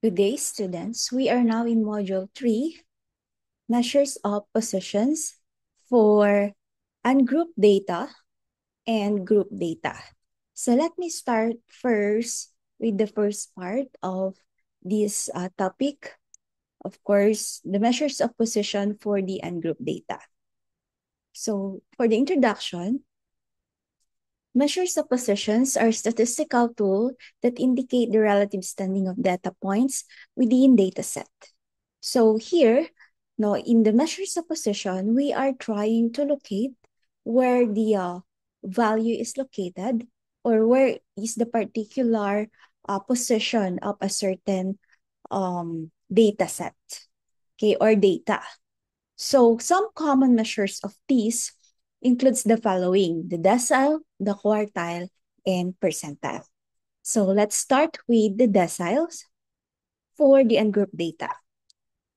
Good day, students. We are now in Module 3, Measures of Positions for Ungrouped Data and Group Data. So let me start first with the first part of this topic. Of course, the measures of position for the ungrouped data. So for the introduction, measures of positions are statistical tools that indicate the relative standing of data points within dataset. So here, now in the measures of position, we are trying to locate where the value is located or where is the particular position of a certain data set, okay, or data. So some common measures of these includes the following: the decile, the quartile, and percentile. So let's start with the deciles for the ungrouped data.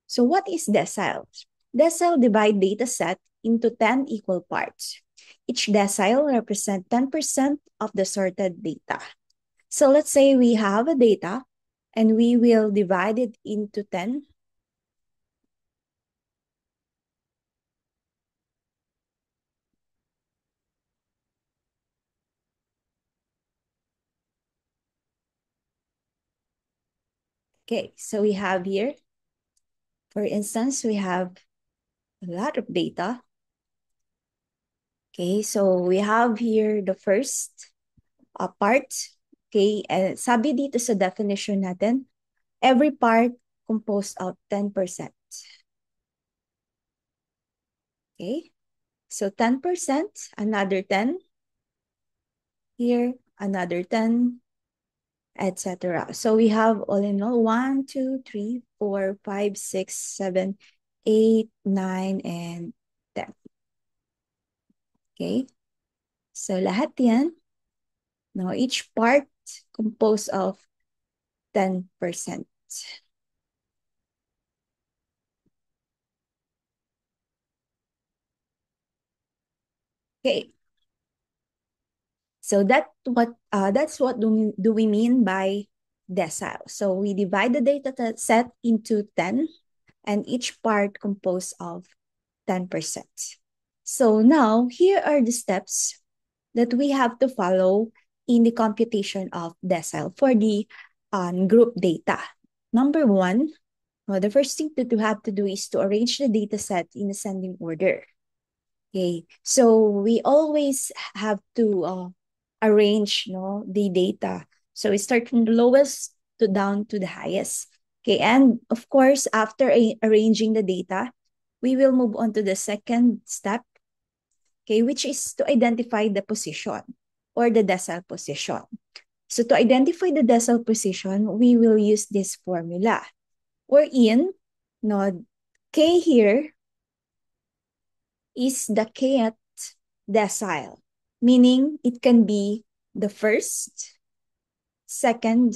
So what is decile? Decile divide data set into 10 equal parts. Each decile represents 10% of the sorted data. So let's say we have a data and we will divide it into 10. Okay, so we have here, for instance, we have a lot of data. Okay, so we have here the first part. Okay, and sabi dito sa definition natin, every part composed of 10%. Okay, so 10%, another 10, here, another 10, etc. So we have all in all 1, 2, 3, 4, 5, 6, 7, 8, 9, and 10. Okay, so lahat yan. Now, each part composed of 10%. Okay. So that's what do we mean by decile. So we divide the data set into 10 and each part composed of 10%. So now here are the steps that we have to follow in the computation of decile for the group data. Number one, the first thing that you have to do is to arrange the data set in ascending order. Okay, so we always have to arrange the data. So we start from the lowest to down to the highest. Okay, and of course, after arranging the data, we will move on to the second step, okay, which is to identify the position or the decile position. So to identify the decile position, we will use this formula. Wherein, K here is the kth decile, meaning it can be the first, second,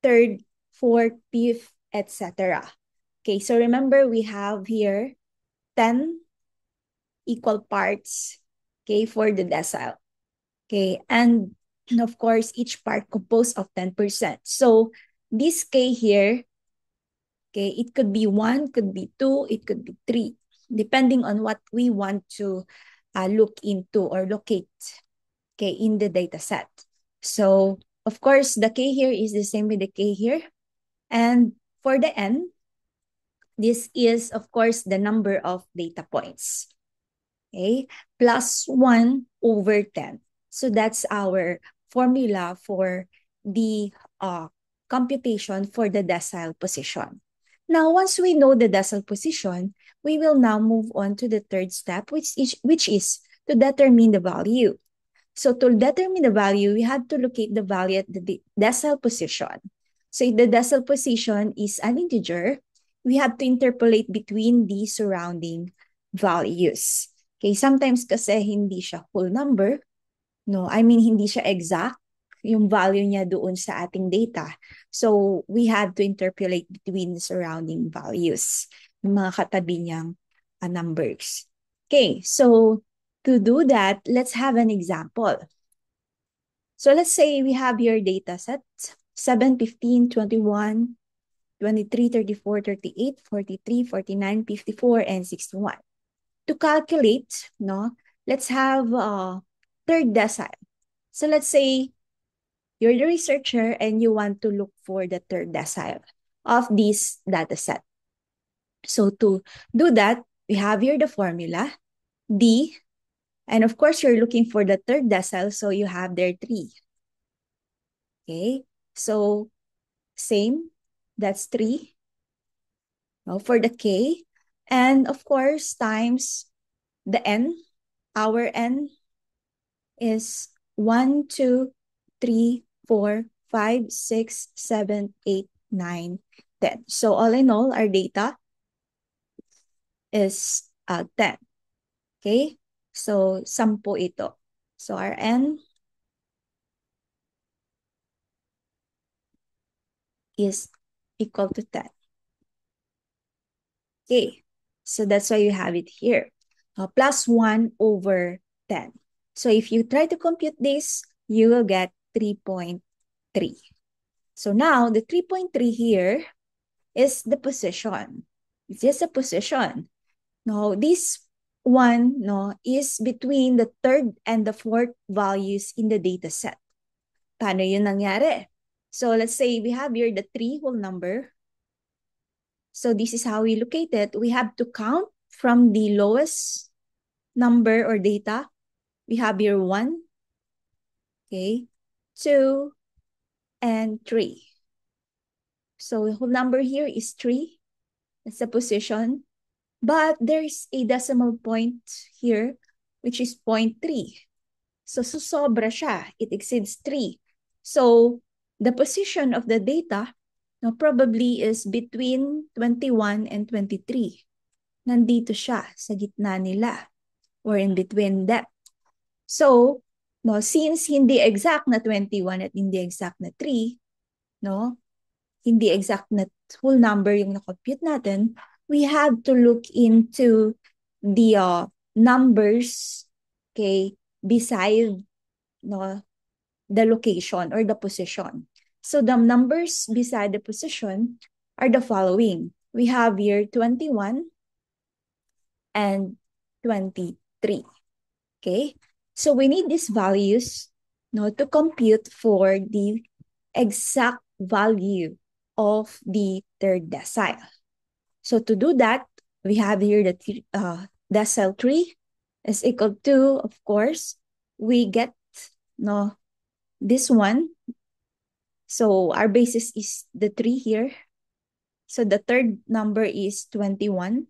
third, fourth, fifth, etc. Okay, so remember we have here 10 equal parts, okay, for the decile. Okay, and of course, each part composed of 10%. So this K here, okay, it could be 1, could be 2, it could be 3, depending on what we want to look into or locate, okay, in the data set. So, of course, the K here is the same with the K here. And for the N, this is, of course, the number of data points, okay, plus 1 over 10. So that's our formula for the computation for the decile position. Now, once we know the decile position, we will now move on to the third step, which is to determine the value. So to determine the value, we have to locate the value at the decile position. So if the decile position is an integer, we have to interpolate between the surrounding values. Okay, sometimes kasi hindi siya whole number, hindi siya exact yung value niya doon sa ating data. So we have to interpolate between the surrounding values, yung mga katabi niyang numbers. Okay, so to do that, let's have an example. So let's say we have your data set 7, 15, 21, 23, 34, 38, 43, 49, 54, and 61. To calculate, no, let's have third decile. So let's say you're the researcher and you want to look for the third decile of this data set. So to do that, we have here the formula, D, and of course you're looking for the third decile, so you have there 3. Okay, so same, that's 3. Now for the K, and of course times the N, our N is 1, 2, 3, 4, 5, 6, 7, 8, 9, 10. So all in all, our data is 10. Okay? So 10 ito. So our N is equal to 10. Okay, so that's why you have it here. Plus 1 over 10. So if you try to compute this, you will get 3.3. So now the 3.3 here is the position. It's just a position. Now this one is between the third and the fourth values in the data set. Paano yun nangyari? So let's say we have here the 3 whole number. So this is how we locate it. We have to count from the lowest number or data. We have here 1, okay, 2, and 3. So the whole number here is 3. That's the position. But there's a decimal point here, which is 0.3. So sobra siya. It exceeds 3. So the position of the data probably is between 21 and 23. Nandito siya sa gitna nila or in between them. So, since hindi exact na 21 at hindi exact na 3, hindi exact na whole number yung na-compute natin, we have to look into the numbers, okay, beside the location or the position. So the numbers beside the position are the following. We have here 21 and 23. Okay, so we need these values to compute for the exact value of the third decile. So to do that, we have here the decile 3 is equal to, of course, we get this one. So our basis is the 3 here. So the third number is 21.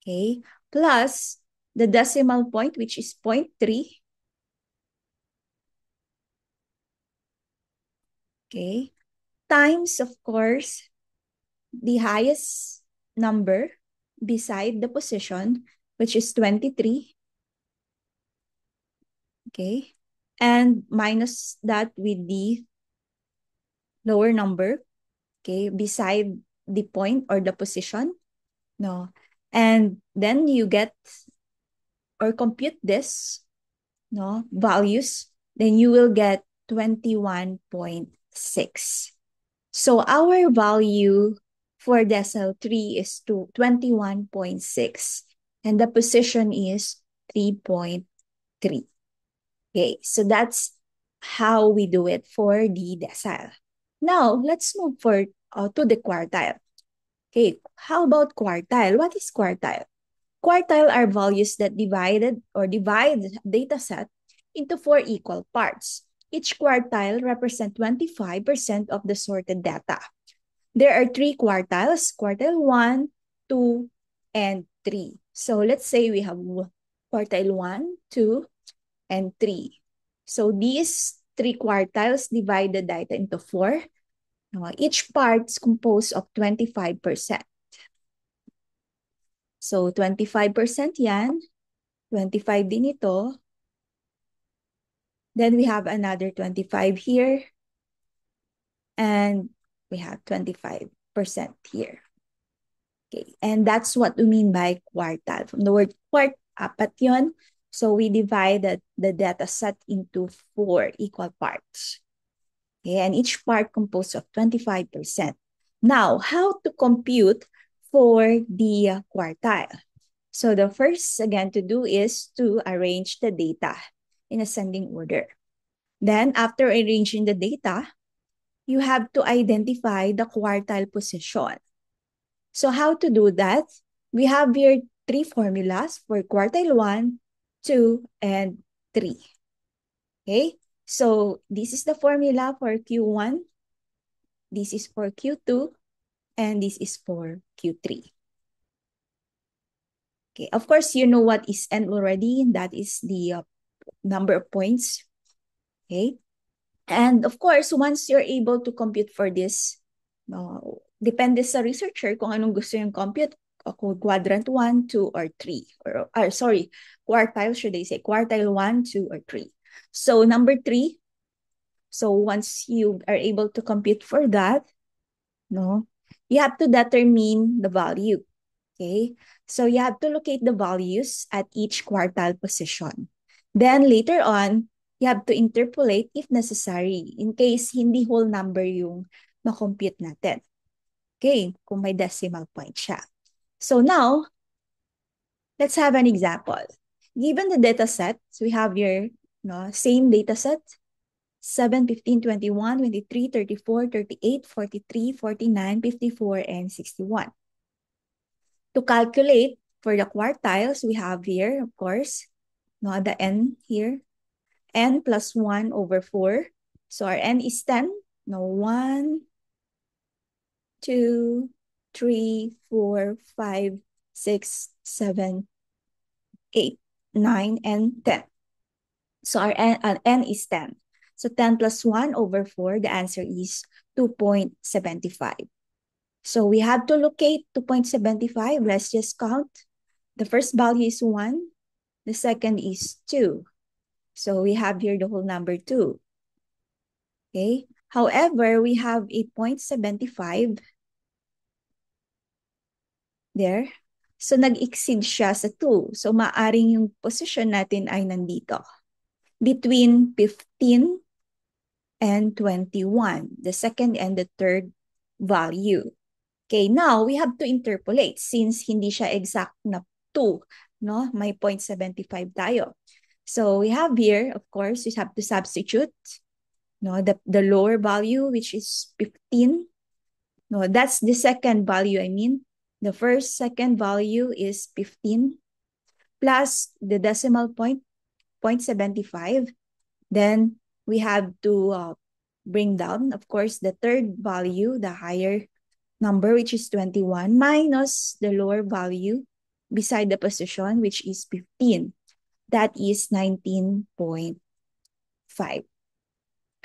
Okay, plus the decimal point, which is 0.3. Okay, times, of course, the highest number beside the position, which is 23. Okay, and minus that with the lower number, okay, beside the point or the position. And then you get or compute this values, then you will get 21.6. So our value for decile 3 is 21.6 and the position is 3.3. Okay, so that's how we do it for the decile. Now, let's move to the quartile. Okay, how about quartile? What is quartile? Quartile are values that divide data set into 4 equal parts. Each quartile represents 25% of the sorted data. There are 3 quartiles, quartile 1, 2, and 3. So let's say we have quartile 1, 2, and 3. So these 3 quartiles divide the data into 4. Each part is composed of 25%. So 25% yan, 25 din ito. Then we have another 25 here. And we have 25% here. Okay, and that's what we mean by quartile. From the word quart, apat yun. So we divided the data set into 4 equal parts. Okay, and each part composed of 25%. Now, how to compute for the quartile? So the first, again, to do is to arrange the data in ascending order. Then, after arranging the data, you have to identify the quartile position. So how to do that? We have here three formulas for quartile 1, 2, and 3. Okay, so this is the formula for Q1, this is for Q2, and this is for Q3. Okay, of course, you know what is N already. That is the number of points. Okay, and of course, once you're able to compute for this, depende sa researcher kung anong gusto yung compute. Ako, quadrant 1, 2, or 3. Or sorry, quartile, should I say, quartile 1, 2, or 3. So number 3, so once you are able to compute for that, no, you have to determine the value. Okay, so you have to locate the values at each quartile position. Then later on, you have to interpolate if necessary in case hindi whole number yung ma-compute natin. Okay, kung may decimal point siya. So now, let's have an example. Given the data set, so we have your same data set, 7, 15, 21, 23, 34, 38, 43, 49, 54, and 61. To calculate for the quartiles, we have here, of course, the n here, n plus 1 over 4. So our n is 10. No, 1, 2, 3, 4, 5, 6, 7, 8, 9, and 10. So our n is 10. So 10 plus 1 over 4, the answer is 2.75. So we have to locate 2.75. Let's just count. The first value is 1. The second is 2. So we have here the whole number 2. Okay. However, we have a 0.75 there. So nag-exceed siya sa 2. So maaring yung position natin ay nandito. Between 15 and 21. The second and the third value. Okay, now we have to interpolate since hindi siya exact na 2, no? May 0.75 tayo. So we have here, of course, we have to substitute the lower value, which is 15. No, that's the second value, I mean. The second value is 15 plus the decimal point, 0.75. Then we have to bring down, of course, the third value, the higher number, which is 21, minus the lower value beside the position, which is 15. That is 19.5.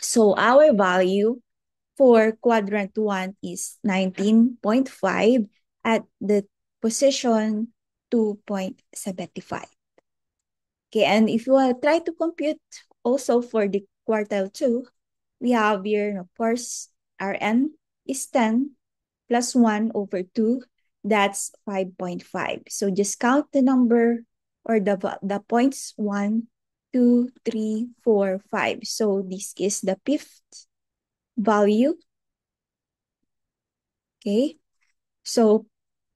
So our value for quadrant 1 is 19.5 at the position 2.75. Okay, and if you try to compute also for the quartile 2, we have here, of course, our n is 10 plus 1 over 2, that's 5.5. So just count the number or the points 1, 2, 3, 4, 5. So this is the fifth value. Okay? So,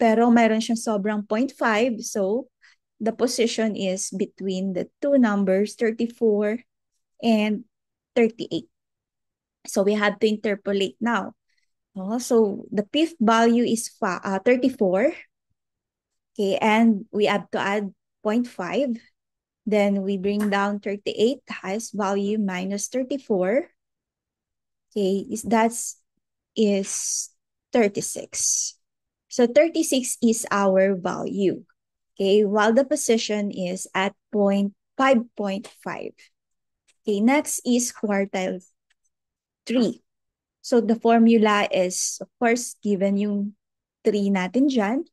pero mayroon siyang sobrang 0.5. So, the position is between the two numbers, 34 and 38. So, we have to interpolate now. So, the fifth value is 34. Okay, and we have to add 0.5. Then we bring down 38, the highest value, minus 34. Okay, that is 36. So 36 is our value. Okay, while the position is at 5.5. Okay, next is quartile 3. So the formula is, of course, given yung 3 natin dyan,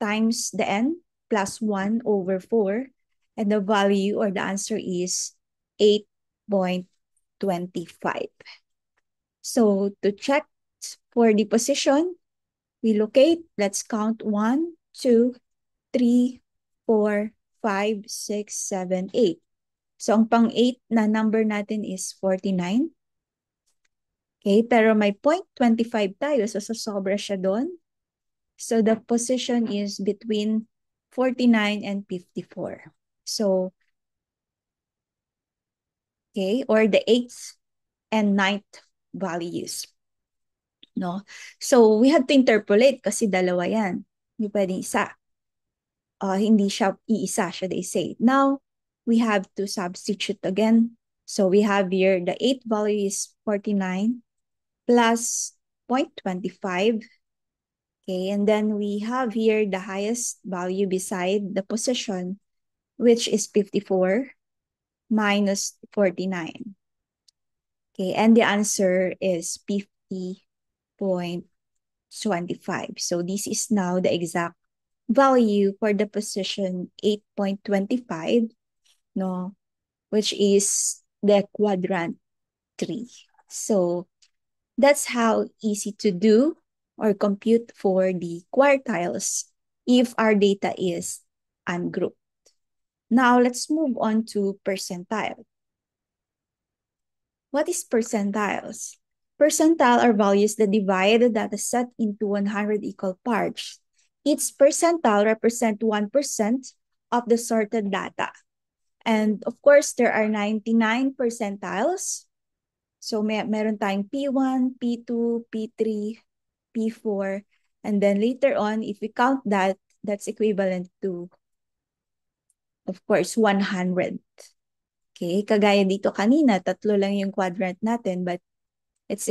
times the n plus 1 over 4. And the value or the answer is 8.25. So to check for the position, we locate, let's count 1, 2, 3, 4, 5, 6, 7, 8. So ang pang 8 na number natin is 49. Okay, pero may 0.25 tayo, so sobra siya doon. So the position is between 49 and 54. So, okay, or the 8th and 9th values. No? So we have to interpolate kasi dalawa yan. Hindi pwedeng isa. Hindi siya iisa, should I say. Now, we have to substitute again. So we have here the 8th value is 49 plus 0.25. Okay, and then we have here the highest value beside the position, which is 54 minus 49. Okay, and the answer is 50.25. So this is now the exact value for the position 8.25, no, which is the quadrant 3. So that's how easy to do or compute for the quartiles if our data is ungrouped. Now let's move on to percentile. What is percentiles? Percentile are values that divide the data set into 100 equal parts. Each percentile represents 1% of the sorted data. And of course, there are 99 percentiles. So meron tayong P1, P2, P3, P4. And then later on, if we count that, that's equivalent to, of course, 100. Okay, kagaya dito kanina, tatlo lang yung quadrant natin, but it's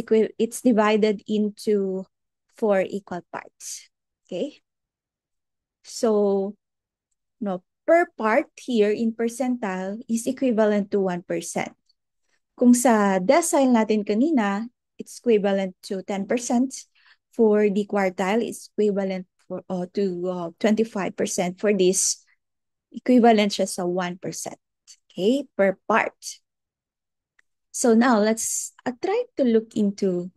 divided into 4 equal parts. Okay? So, no, per part here in percentile is equivalent to 1%. Kung sa decile natin kanina, it's equivalent to 10%. For the quartile, it's equivalent to 25%. For this, equivalent siya sa 1%. Okay, per part. So now let's try to look into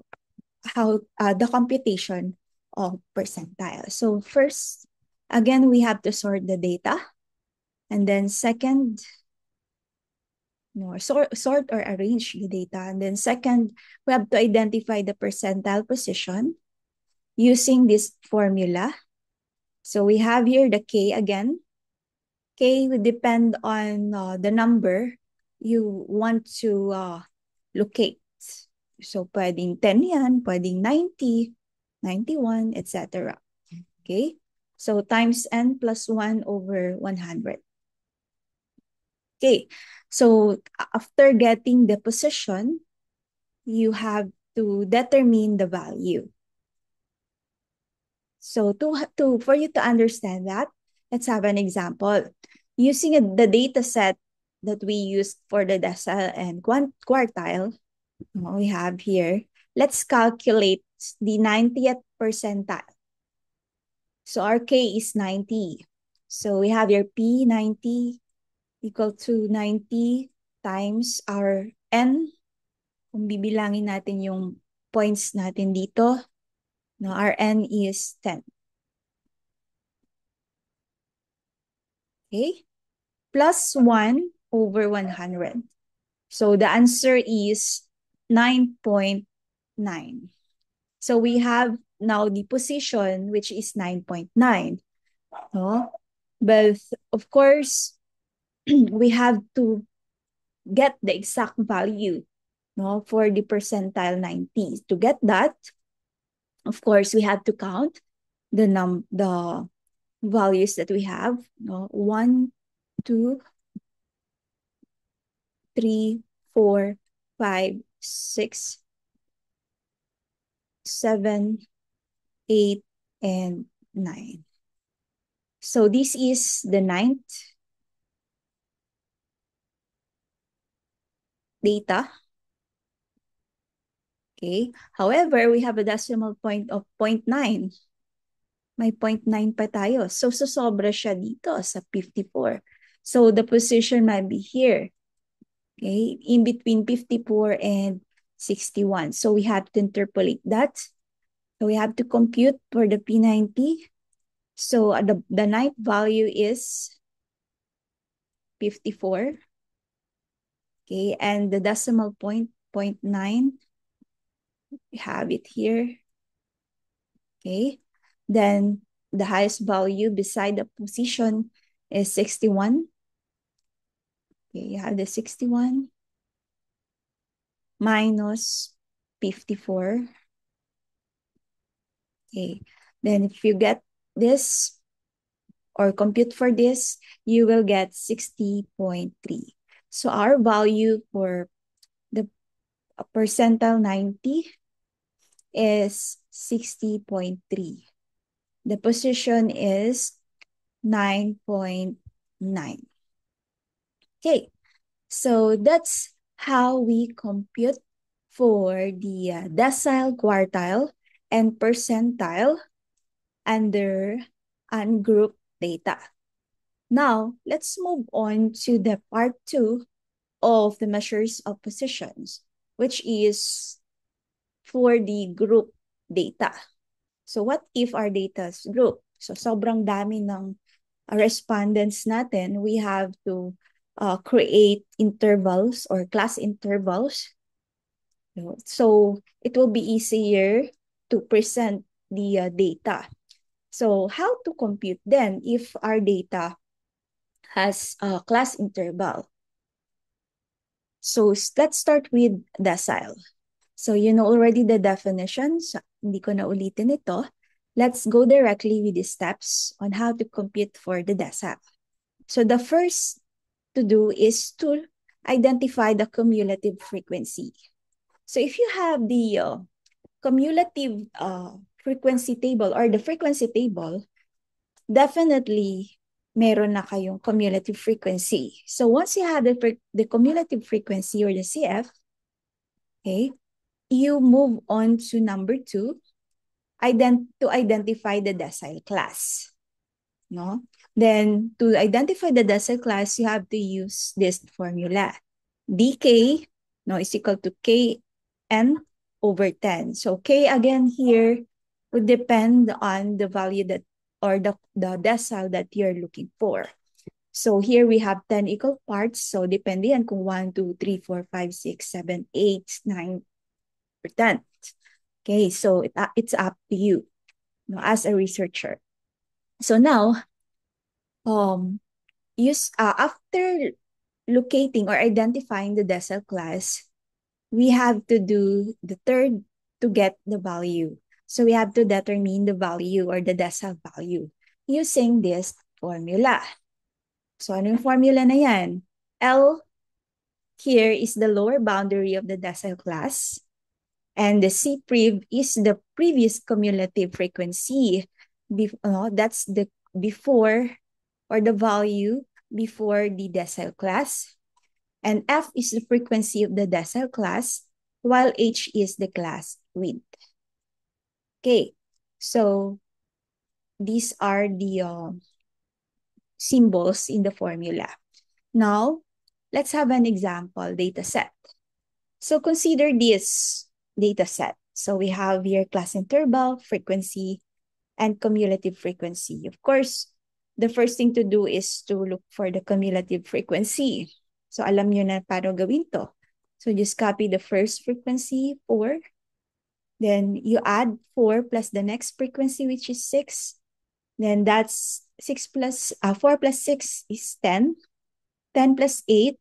how the computation of percentile. So first, again, we have to sort the data. And then second, sort or arrange the data. And then second, we have to identify the percentile position using this formula. So we have here the K again. K would depend on the number you want to locate. So pwedeng 10 yan, pwedeng 90, 91, etc. Okay? So times n plus 1 over 100. Okay, so after getting the position, you have to determine the value. So for you to understand that, let's have an example. Using the data set that we used for the decile and quartile, we have here, let's calculate the 90th percentile. So our K is 90. So we have your P90 equal to 90 times our N. Kung bibilangin natin yung points natin dito, no, our N is 10. Okay? Plus 1 over 100. So the answer is 9.9. So we have now the position, which is 9.9. No? But of course, we have to get the exact value, no, for the percentile 90. To get that, of course, we have to count the values that we have. No? 1, 2, 3, 4, 5, 6, 7, 8, and 9. So this is the 9th data. Okay. However, we have a decimal point of 0.9. May 0.9 pa tayo. So, sobra siya dito sa 54. So, the position might be here. Okay. In between 54 and 61. So, we have to interpolate that. So, we have to compute for the P90. So, the ninth value is 54. Okay. And the decimal point, 0.9. We have it here. Okay. Then the highest value beside the position is 61. Okay, you have the 61 minus 54. Okay. Then if you get this or compute for this, you will get 60.3. So our value for the percentile 90 is 60.3. The position is 9.9. Okay, so that's how we compute for the decile, quartile, and percentile under ungroup data. Now, let's move on to the part 2 of the measures of positions, which is for the group data. So what if our data is group? So sobrang dami ng respondents natin, we have to create intervals or class intervals. So it will be easier to present the data. So how to compute then if our data has a class interval? So let's start with decile. So you know already the definitions. Hindi ko na ulitin ito. Let's go directly with the steps on how to compute for the decile. So the first to do is to identify the cumulative frequency. So if you have the cumulative frequency table or the frequency table, definitely meron na kayong cumulative frequency. So once you have the cumulative frequency or the CF, okay, you move on to number 2, to identify the decile class. No? Then to identify the decile class, you have to use this formula. dk is equal to kn over 10. So k again here would depend on the value that or the decile that you're looking for. So here we have 10 equal parts. So depende yan kung 1, 2, 3, 4, 5, 6, 7, 8, 9, or 10. Okay, so it's up to you, as a researcher. So now, after locating or identifying the decile class, we have to do the third to get the value. So we have to determine the value or the decile value using this formula. So ano yung formula na yan? L here is the lower boundary of the decile class. And the C-prev is the previous cumulative frequency. That's the before or the value before the decile class. And F is the frequency of the decile class, while H is the class width. Okay, so these are the symbols in the formula. Now, let's have an example data set. So consider this data set. So we have here class interval, frequency, and cumulative frequency. Of course, the first thing to do is to look for the cumulative frequency. So alam nyo na paano gawin to. So just copy the first frequency, 4. Then you add 4 plus the next frequency, which is 6. Then that's 4 plus 6 is 10. 10 plus 8,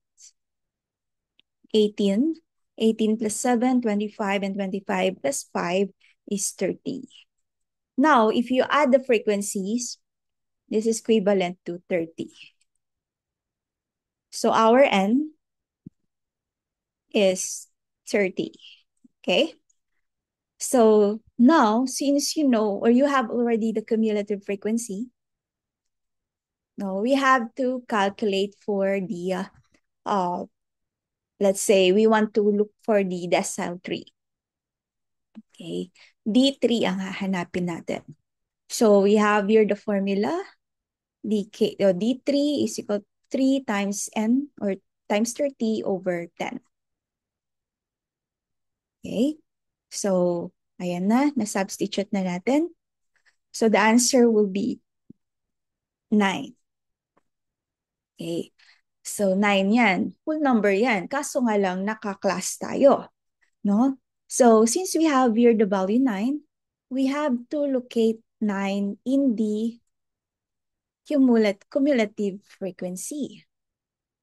18. 18 plus 7, 25, and 25 plus 5 is 30. Now, if you add the frequencies, this is equivalent to 30. So our N is 30. Okay? So now, since you know or you have already the cumulative frequency, now we have to calculate for the, let's say we want to look for the decile tree. Okay? D3 ang hahanapin natin. So we have here the formula. D3 is equal to 3 times N or times 30 over 10. Okay? So, ayan na. Na-substitute na natin. So, the answer will be 9. Okay? So, 9 yan. Full number yan. Kaso nga lang, naka-class tayo. No? So since we have here the value 9, we have to locate 9 in the cumulative frequency.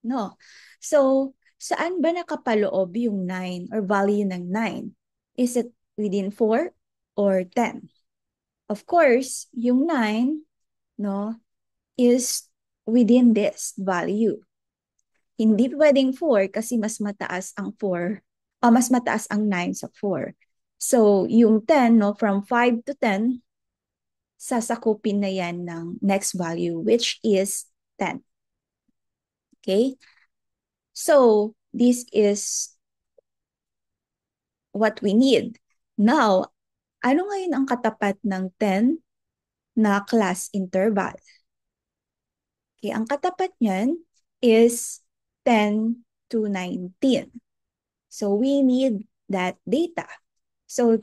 No? So, saan ba nakapaloob yung 9 or value ng 9? Is it within 4 or 10? Of course, yung 9, no, is within this value. Hindi pwedeng 4 kasi mas mataas ang 4 o mas mataas ang 9 sa 4. So, yung 10, no, from 5 to 10, sasakupin na yan ng next value, which is 10. Okay? So, this is what we need. Now, ano ngayon ang katapat ng 10 na class interval? Okay, ang katapat niyan is 10 to 19. So, we need that data. So,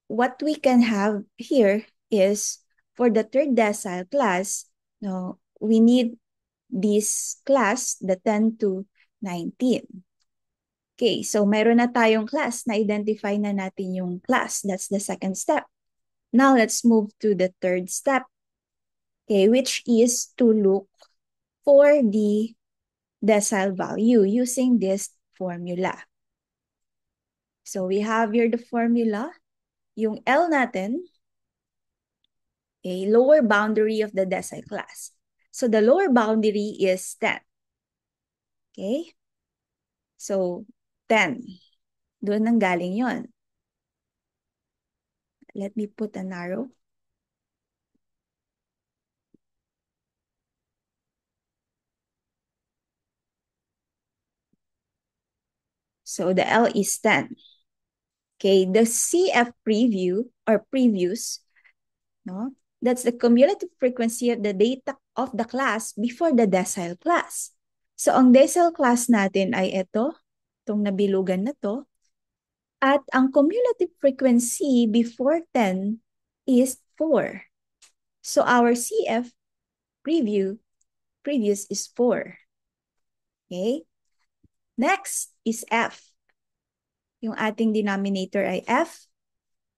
what we can have here is for the third decile class, no, we need this class, the 10 to 19. Okay, so meron na tayong class, na-identify na natin yung class. That's the second step. Now, let's move to the third step, okay, which is to look for the decile value using this formula. So, we have here the formula. Yung L natin, okay, lower boundary of the decile class. So, the lower boundary is 10. Okay? So, 10. Doon nang galing yon. Let me put an arrow. So, the L is 10. Okay, the CF preview or previews, no? That's the cumulative frequency of the data of the class before the decile class. So, ang decile class natin ay ito, itong nabilugan na to. At ang cumulative frequency before 10 is 4. So, our CF previous is 4. Okay? Next is F. Yung ating denominator ay F.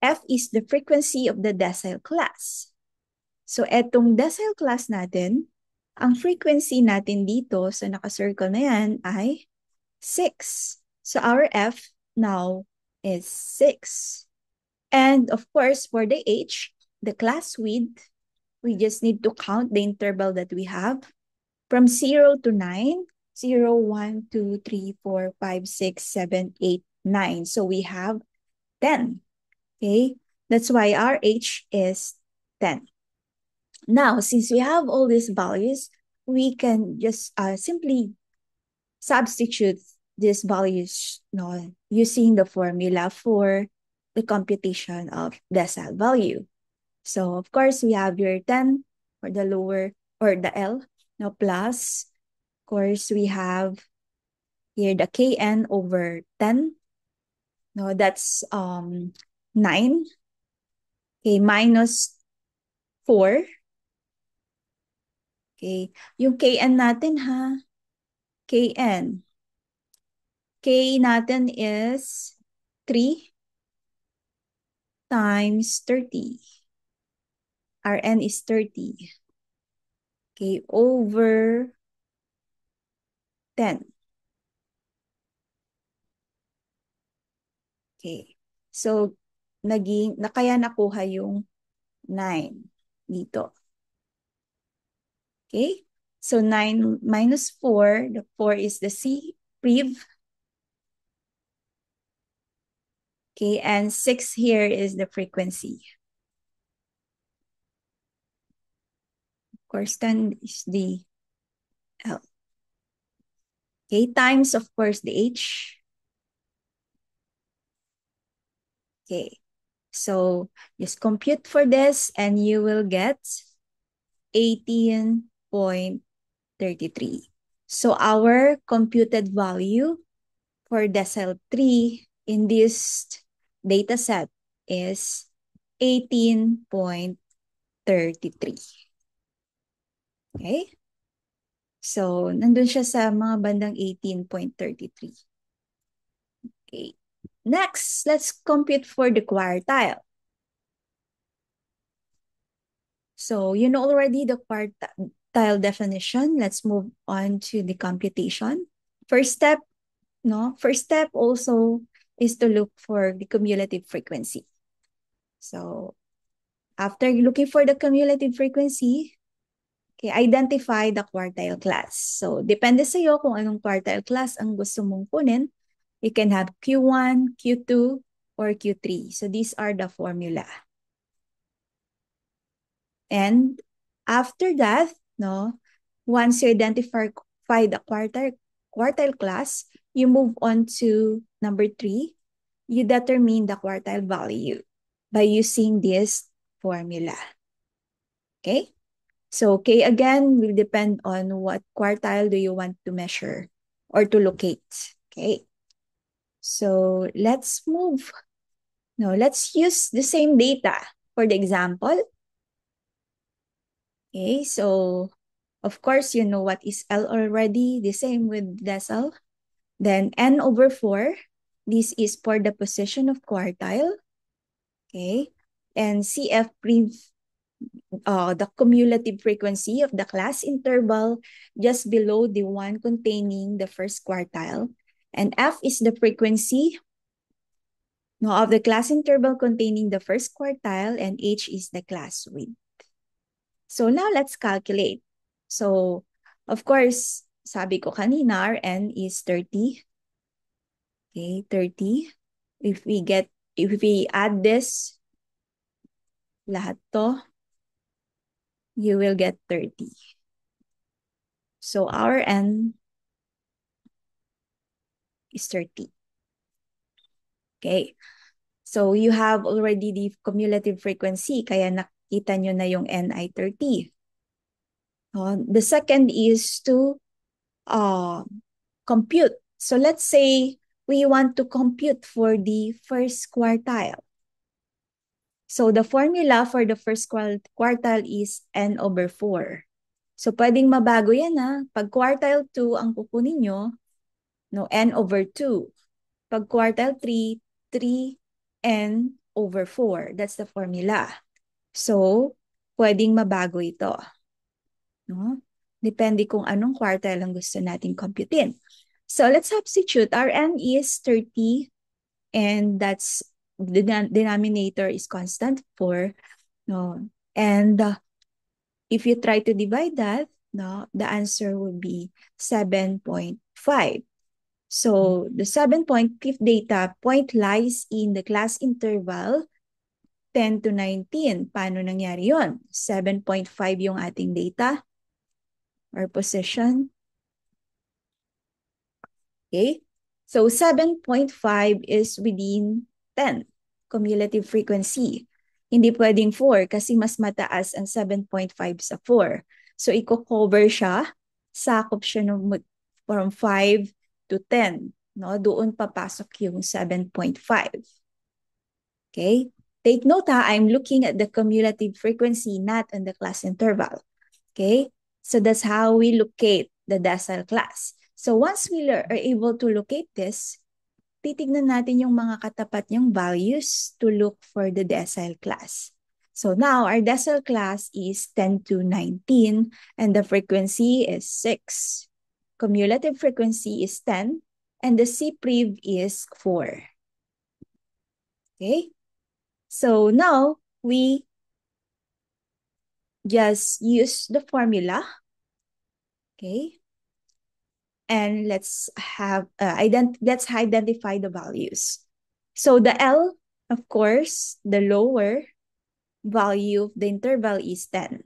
F is the frequency of the decile class. So, etong decile class natin, ang frequency natin dito sa naka-circle na yan ay 6. So, our F now is 6. And of course, for the H, the class width, we just need to count the interval that we have from 0 to 9. 0, 1, 2, 3, 4, 5, 6, 7, 8, 9. So, we have 10. Okay? That's why our H is 10. Now, since we have all these values, we can just simply substitute these values, no, using the formula for the computation of decile value. So, of course, we have your 10 for the lower or the L, no, plus, of course, we have here the Kn over 10. No, that's 9. Okay, minus 4. Okay, yung Kn natin ha, Kn. K natin is 3 times 30. Rn is 30. Okay, over 10. Okay. So, kaya nakuha yung 9 dito. Okay? So, 9 minus 4, the 4 is the C, prev. Okay, and 6 here is the frequency. Of course, 10 is the L. Okay, times, of course, the H. Okay, so just compute for this and you will get 18.33. So our computed value for decile 3 in this data set is 18.33. Okay? So, nandun siya sa mga bandang 18.33. Okay. Next, let's compute for the quartile. So you know already the quartile definition. Let's move on to the computation. First step, no? First step also is to look for the cumulative frequency. So after looking for the cumulative frequency, okay, identify the quartile class. So depende sa iyo kung anong quartile class ang gusto mong kunin. You can have Q1, Q2, or Q3. So these are the formula. And after that, no, once you identify the quartile class, you move on to number 3. You determine the quartile value by using this formula. Okay? So K again will depend on what quartile do you want to measure or to locate. Okay? So let's move. No, let's use the same data for the example. Okay, so of course, you know what is L already, the same with decile. Then N over 4, this is for the position of quartile. Okay, and CF the cumulative frequency of the class interval just below the one containing the first quartile. And F is the frequency of the class interval containing the first quartile, and H is the class width. So now let's calculate. So, of course, sabi ko kanina, Rn is 30. Okay, 30. If we add this, lahat to, you will get 30. So our N is 30. Okay. So you have already the cumulative frequency, kaya nakita nyo na yung N ay 30. The second is to compute. So let's say we want to compute for the first quartile. So the formula for the first quartile is N over 4. So pwedeng mabago yan Pag quartile 2 ang kukunin nyo, no, N over 2. Pag quartile 3, 3N over 4. That's the formula. So, pwedeng mabago ito. No? Depende kung anong quartile ang gusto nating computein. So, let's substitute. Our N is 30 and that's the denominator is constant 4. No? And if you try to divide that, no, the answer would be 7.5. So the 7.5 data point lies in the class interval 10 to 19. Paano nangyari yon? 7.5 yung ating data or position. Okay? So 7.5 is within 10 cumulative frequency. Hindi pwedeng 4 kasi mas mataas ang 7.5 sa 4. So i-cover siya, sakop siya from 5 to 10. No? Doon papasok yung 7.5. Okay? Take note I'm looking at the cumulative frequency, not in the class interval. Okay? So that's how we locate the decile class. So once we are able to locate this, titignan natin yung mga katapat niyang values to look for the decile class. So now our decile class is 10 to 19 and the frequency is 6. Cumulative frequency is 10 and the C-prev is 4. Okay? So now we just use the formula. Okay? And let's identify the values. So the L, of course, the lower value of the interval is 10.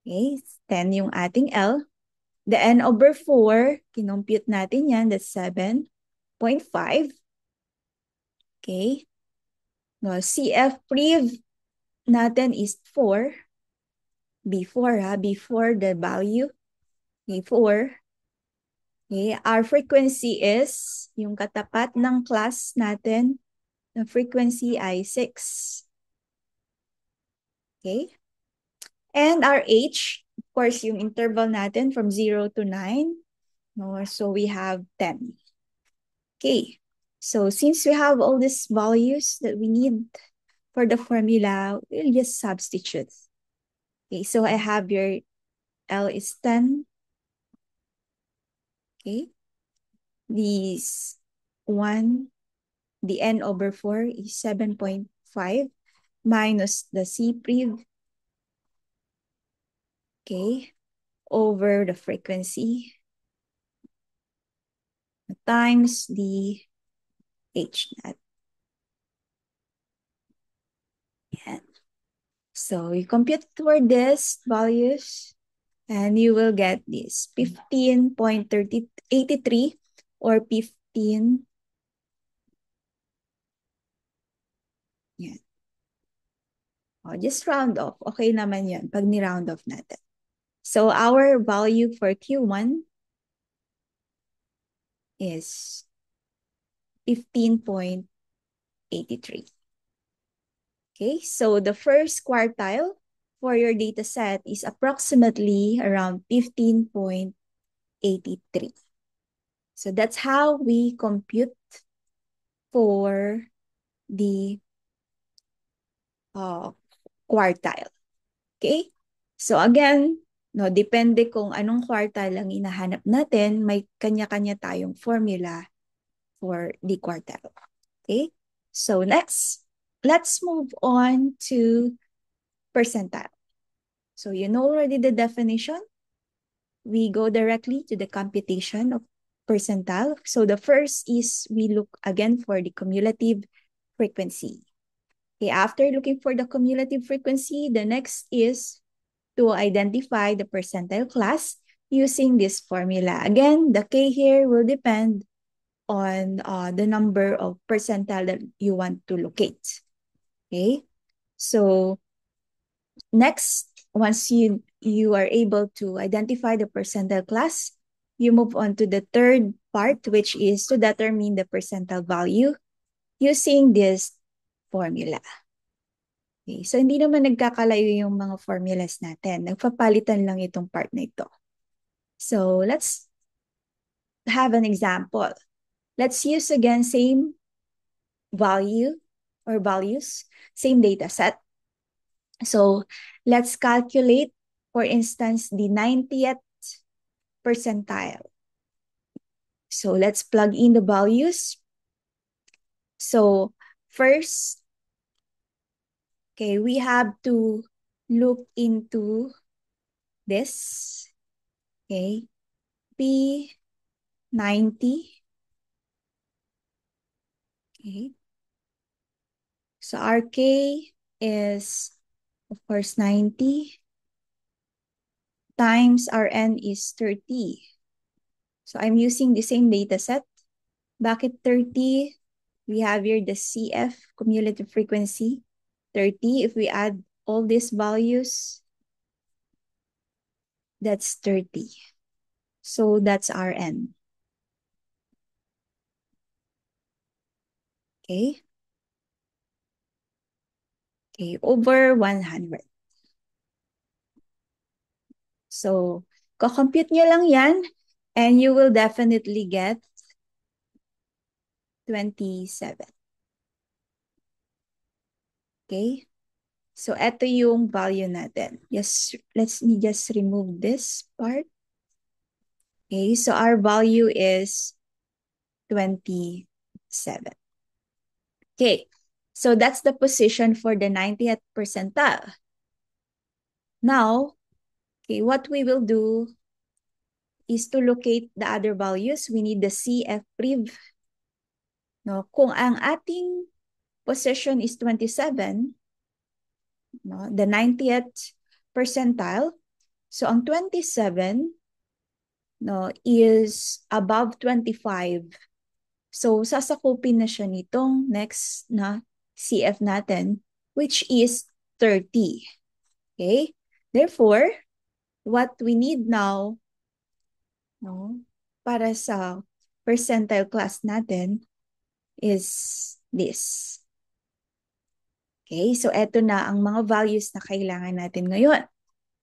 Okay, 10 yung ating L. The N over 4, kinompute natin yan, that's 7.5. Okay. No, CF prev natin is 4. Before the value. Okay, 4. Okay, our frequency is, yung katapat ng class natin, the frequency ay 6. Okay. And our H, of course, yung interval natin from 0 to 9. No, so we have 10. Okay. So since we have all these values that we need for the formula, we'll just substitute. Okay, so I have your L is 10. Okay. These 1, the N over 4 is 7.5 minus the C prev. Okay. Over the frequency times the H net. Yan. So you compute for these values and you will get this 15.83 or 15. Yan. O, just round off. Okay naman yan pag ni-round off natin. So our value for Q1 is 15.83. Okay, so the first quartile for your data set is approximately around 15.83. So that's how we compute for the quartile. Okay? So again, no, depende kung anong quartile ang hinahanap natin, may kanya-kanya tayong formula for the quartile. Okay? So next, let's move on to percentile. So you know already the definition. We go directly to the computation of percentile. So the first is we look again for the cumulative frequency. Okay, after looking for the cumulative frequency, the next is to identify the percentile class using this formula. Again, the K here will depend on the number of percentile that you want to locate. Okay, so next, once you are able to identify the percentile class, you move on to the third part, which is to determine the percentile value using this formula. Okay, so hindi naman nagkakalayo yung mga formulas natin. Nagpapalitan lang itong part na ito. So let's have an example. Let's use again same value or values, same data set. So let's calculate, for instance, the 90th percentile. So let's plug in the values. So first, okay, we have to look into this. Okay, P90. Okay. So our K is, of course, 90 times our N is 30. So I'm using the same data set. Bakit 30? We have here the CF, cumulative frequency, 30. If we add all these values, that's 30. So that's our N. Okay. Okay, over 100. So, compute nyo lang yan and you will definitely get 27. Okay? So, ito yung value natin. Yes, let's just remove this part. Okay, so our value is 27. Okay, so that's the position for the 90th percentile. Now, okay, what we will do is to locate the other values. We need the CF prev. No, kung ang ating position is 27, no, the 90th percentile, so ang 27 no, is above 25. So, sasakupin na siya nitong next na CF natin, which is 30. Okay? Therefore, what we need now, no, para sa percentile class natin is this. Okay? So, eto na ang mga values na kailangan natin ngayon.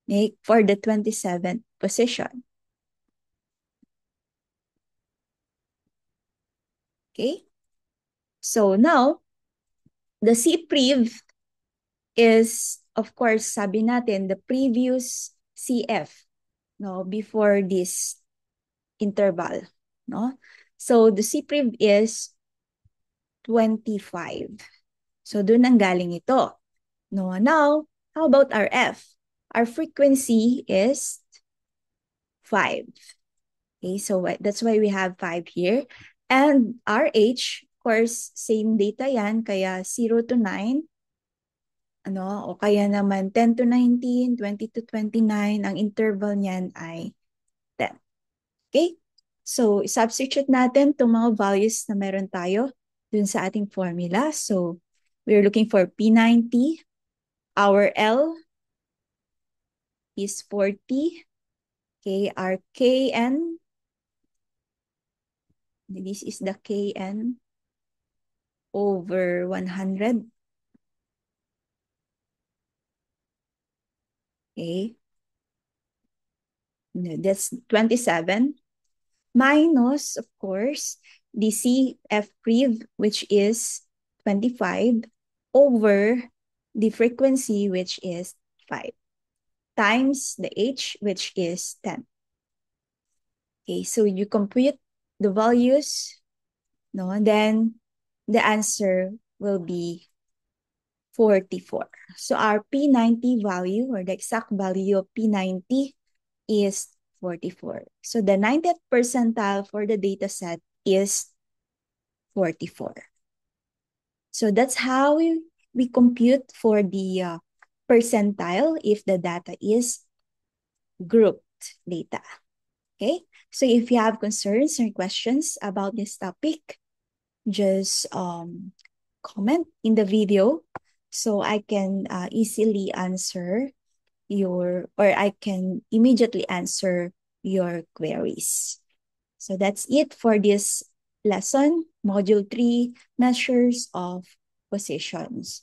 Okay? For the 27th position. Okay? So now, the CPREV is, of course, sabi natin, the previous CF, no, before this interval, no? So the CPREV is 25. So doon ang galing ito. No, now, how about our F? Our frequency is 5. Okay, so that's why we have 5 here. And our H, of course, same data yan, kaya 0 to 9, ano, o kaya naman 10 to 19, 20 to 29, ang interval niyan ay 10. Okay? So, substitute natin itong mga values na meron tayo dun sa ating formula. So, we're looking for P90. Our L is 40. Okay, our Kn, this is the Kn over 100. Okay, that's 27. Minus, of course, the CF prev, which is 25, over the frequency, which is 5, times the H, which is 10. Okay, so you compute the values, no, and then the answer will be 44. So our P90 value, or the exact value of P90, is 44. So the 90th percentile for the data set is 44. So that's how we compute for the percentile if the data is grouped data. Okay, so if you have concerns or questions about this topic, just comment in the video so I can easily answer I can immediately answer your queries. So that's it for this lesson, Module 3, Measures of Positions.